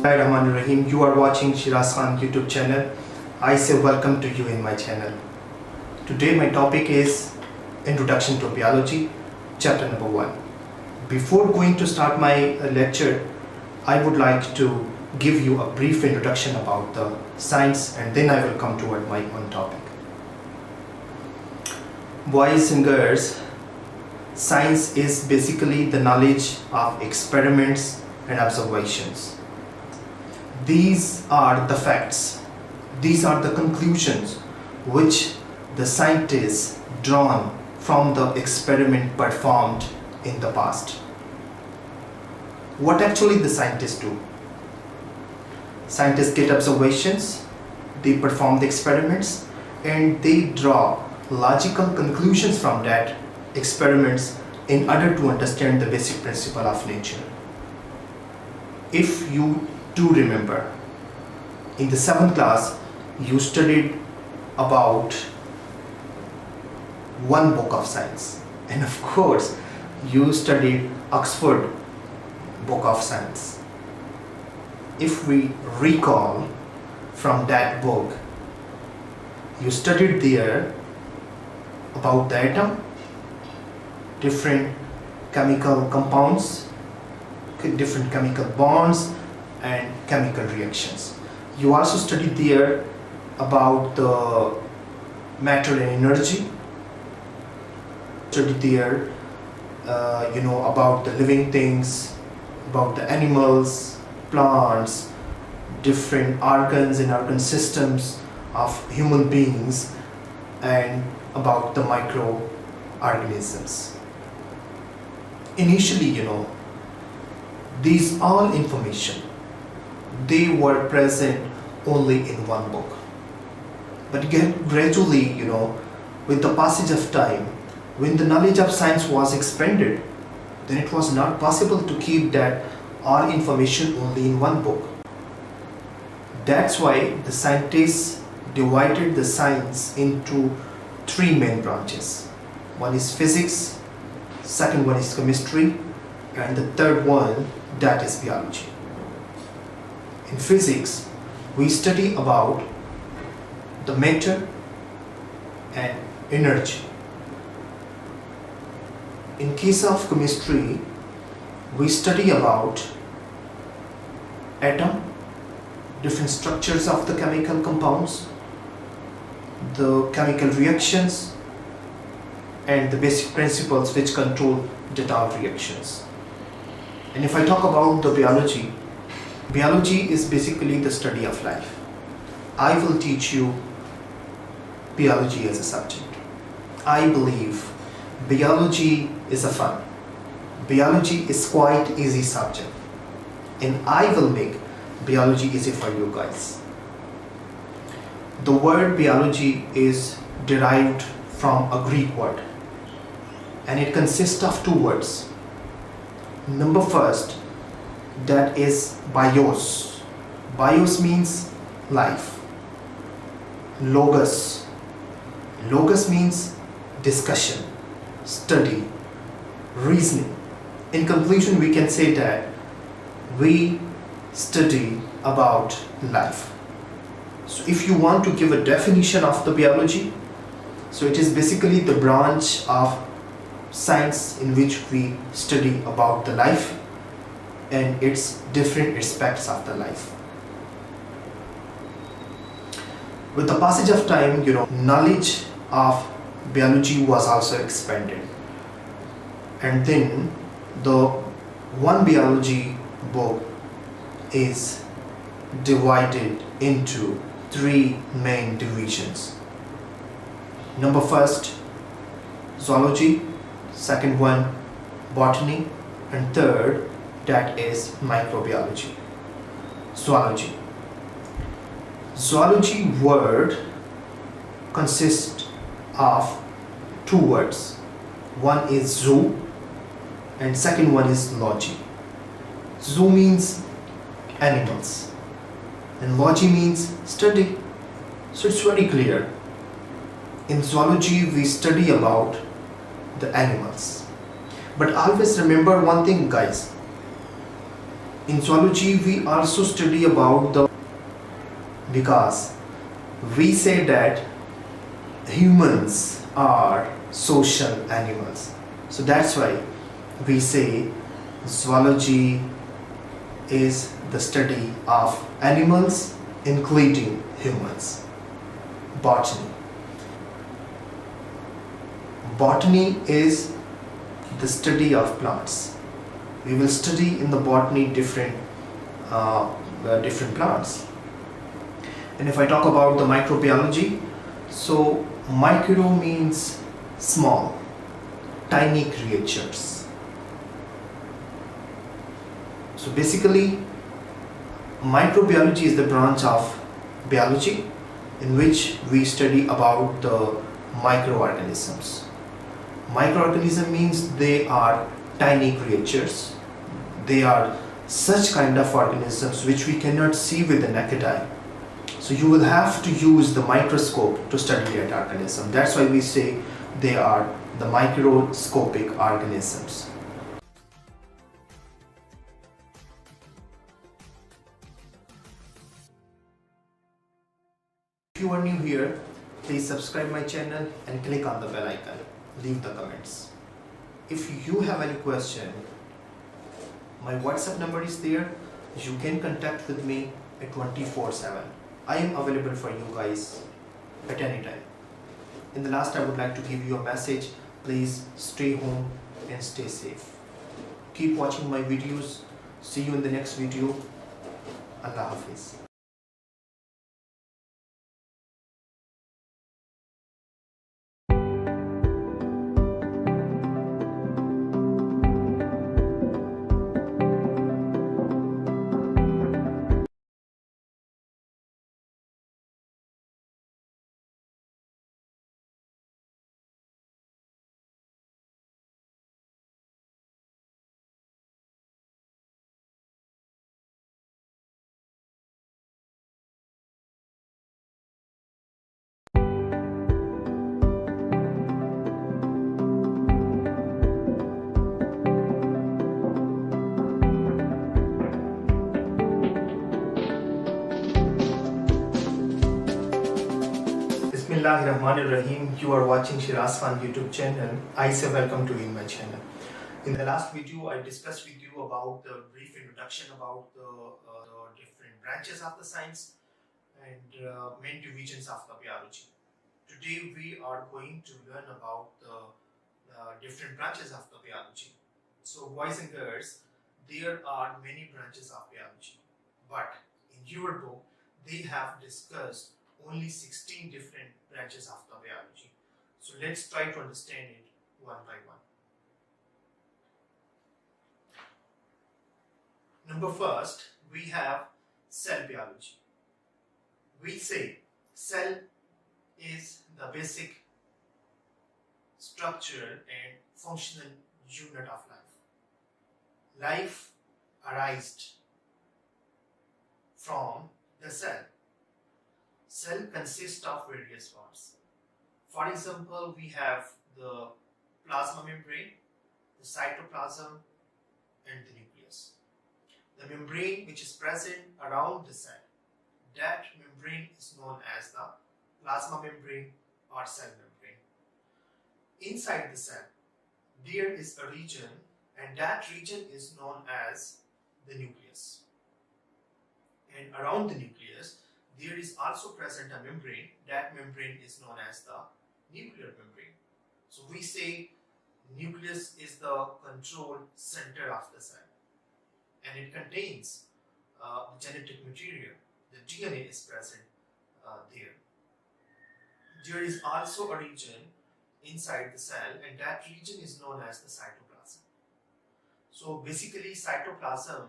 Bismillahirrahmanirrahim. You are watching Shiraz Khan YouTube channel. I say welcome to you in my channel. Today my topic is Introduction to Biology, chapter number 1. Before going to start my lecture, I would like to give you a brief introduction about the science, and then I will come toward my own topic. Boys and girls, science is basically the knowledge of experiments and observations. These are the facts, these are the conclusions which the scientists drawn from the experiment performed in the past. What actually the scientists do? Scientists get observations, they perform the experiments, and they draw logical conclusions from that experiments in order to understand the basic principle of nature. If you do remember, in the 7th class you studied about one book of science, and of course you studied Oxford book of science. If we recall from that book, you studied there about the atom, different chemical compounds, different chemical bonds and chemical reactions. You also studied there about the matter and energy, studied there about the living things, about the animals, plants, different organs and organ systems of human beings, and about the microorganisms. Initially, these all information, they were present only in one book. But gradually, with the passage of time, when the knowledge of science was expanded, then it was not possible to keep that all information only in one book. That's why the scientists divided the science into 3 main branches. One is physics, second one is chemistry, and the third one, that is biology. In physics, we study about the matter and energy. In case of chemistry, we study about atom, different structures of the chemical compounds, the chemical reactions, and the basic principles which control the all reactions. And if I talk about the biology is basically the study of life. I will teach you biology as a subject. I believe biology is a fun. Biology is quite easy subject, and I will make biology easy for you guys. The word biology is derived from a Greek word, and it consists of 2 words. Number first, that is bios. Bios means life. Logos. Logos means discussion, study, reasoning. In conclusion, we can say that we study about life. So if you want to give a definition of the biology, so it is basically the branch of science in which we study about the life and its different aspects of the life. With the passage of time, knowledge of biology was also expanded, and then the one biology book is divided into 3 main divisions. Number first, zoology, second one, botany, and third, that is microbiology. Zoology. Zoology word consists of 2 words. One is zoo and second one is logy. Zoo means animals and logy means study. So it's very clear. In zoology we study about the animals. But always remember one thing, guys. In zoology, we also study about the, because we say that humans are social animals. So that's why we say zoology is the study of animals, including humans. Botany. Botany is the study of plants. We will study in the botany different plants. And if I talk about the microbiology, so micro means small, tiny creatures. So basically, microbiology is the branch of biology in which we study about the microorganisms. Microorganism means they are tiny creatures. They are such kind of organisms which we cannot see with the naked eye. So you will have to use the microscope to study that organism. That's why we say they are the microscopic organisms. If you are new here, please subscribe my channel and click on the bell icon. Leave the comments. If you have any question, my WhatsApp number is there. You can contact with me at 24/7. I am available for you guys at any time. In the last, I would like to give you a message. Please stay home and stay safe. Keep watching my videos. See you in the next video. Allah Hafiz. Bismillahirrahmanirrahim. You are watching Shiraz Khan YouTube channel. I say welcome to you in my channel. In the last video, I discussed with you about the brief introduction about the different branches of the science and main divisions of the biology. Today, we are going to learn about the different branches of the biology. So, boys and girls, there are many branches of biology, but in your book, they have discussed only 16 different branches of the biology. So let's try to understand it one by one. Number first, we have cell biology. We say cell is the basic structural and functional unit of life. Life arises from the cell. Cell consists of various parts. For example, we have the plasma membrane, the cytoplasm, and the nucleus. The membrane which is present around the cell, that membrane is known as the plasma membrane or cell membrane. Inside the cell, there is a region, and that region is known as the nucleus. And around the nucleus, there is also present a membrane. That membrane is known as the nuclear membrane. So we say nucleus is the control center of the cell, and it contains genetic material. The DNA is present there. There is also a region inside the cell, and that region is known as the cytoplasm. So basically, cytoplasm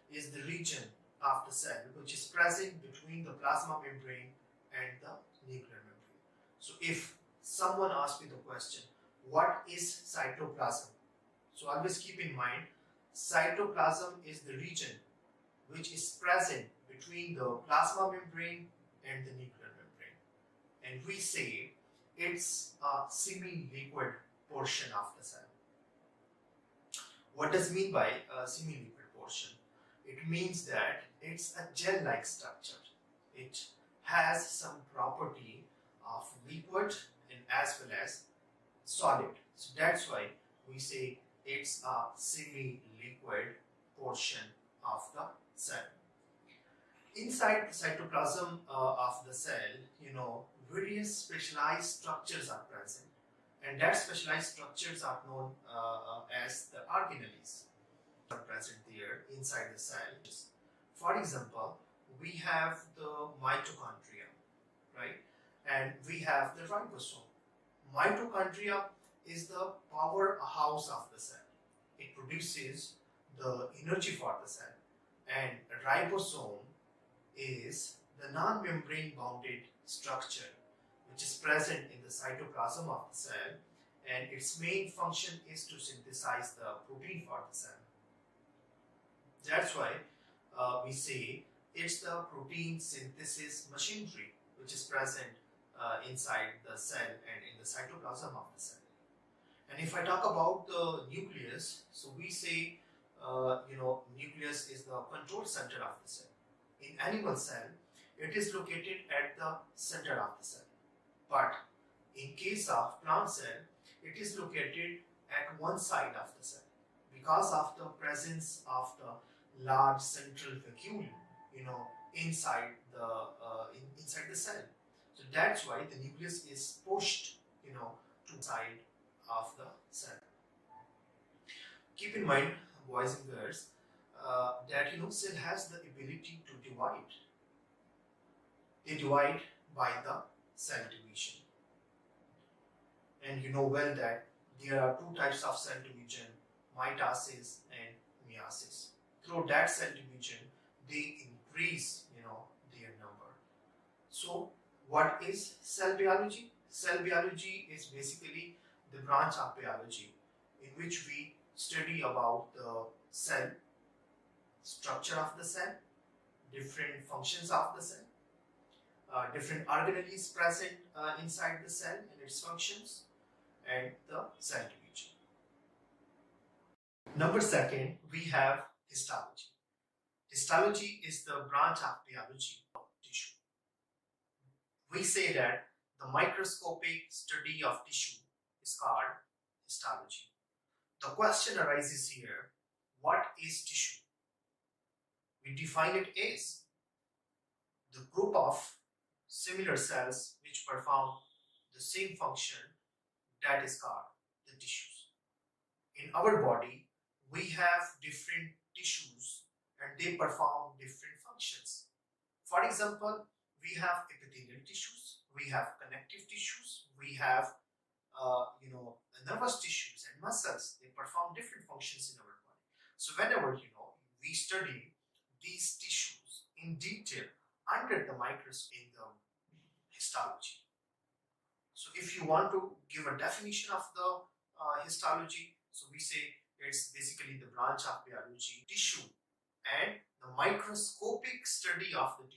is the region of the cell which is present between the plasma membrane and the nuclear membrane. So if someone asks me the question, what is cytoplasm? So always keep in mind, cytoplasm is the region which is present between the plasma membrane and the nuclear membrane. And we say it's a semi-liquid portion of the cell. What does it mean by a semi-liquid portion? It means that it's a gel-like structure. It has some property of liquid and as well as solid. So that's why we say it's a semi-liquid portion of the cell. Inside the cytoplasm of the cell, various specialized structures are present, and that specialized structures are known as the organelles are present there inside the cell. For example, we have the mitochondria, right? And we have the ribosome. Mitochondria is the powerhouse of the cell. It produces the energy for the cell. And ribosome is the non-membrane bounded structure which is present in the cytoplasm of the cell, and its main function is to synthesize the protein for the cell. That's why we say it's the protein synthesis machinery which is present inside the cell and in the cytoplasm of the cell. And if I talk about the nucleus, so we say nucleus is the control center of the cell. In animal cell, it is located at the center of the cell. But in case of plant cell, it is located at one side of the cell because of the presence of the large central vacuole, inside the cell. So that's why the nucleus is pushed, to the side of the cell. Keep in mind, boys and girls, that cell has the ability to divide. They divide by the cell division, and you know well that there are two types of cell division: mitosis and meiosis. Through that cell division, they increase their number. So what is cell biology? Cell biology is basically the branch of biology in which we study about the cell, structure of the cell, different functions of the cell, different organelles present inside the cell and its functions, and the cell division. Number second, we have histology. Histology is the branch of biology of tissue. We say that the microscopic study of tissue is called histology. The question arises here, what is tissue? We define it as the group of similar cells which perform the same function, that is called the tissues. In our body, we have different tissues and they perform different functions. For example, we have epithelial tissues, we have connective tissues, we have nervous tissues and muscles. They perform different functions in our body. So whenever we study these tissues in detail under the microscope in the histology. So if you want to give a definition of the histology, so we say it's basically the branch of biology, tissue, and the microscopic study of the tissue.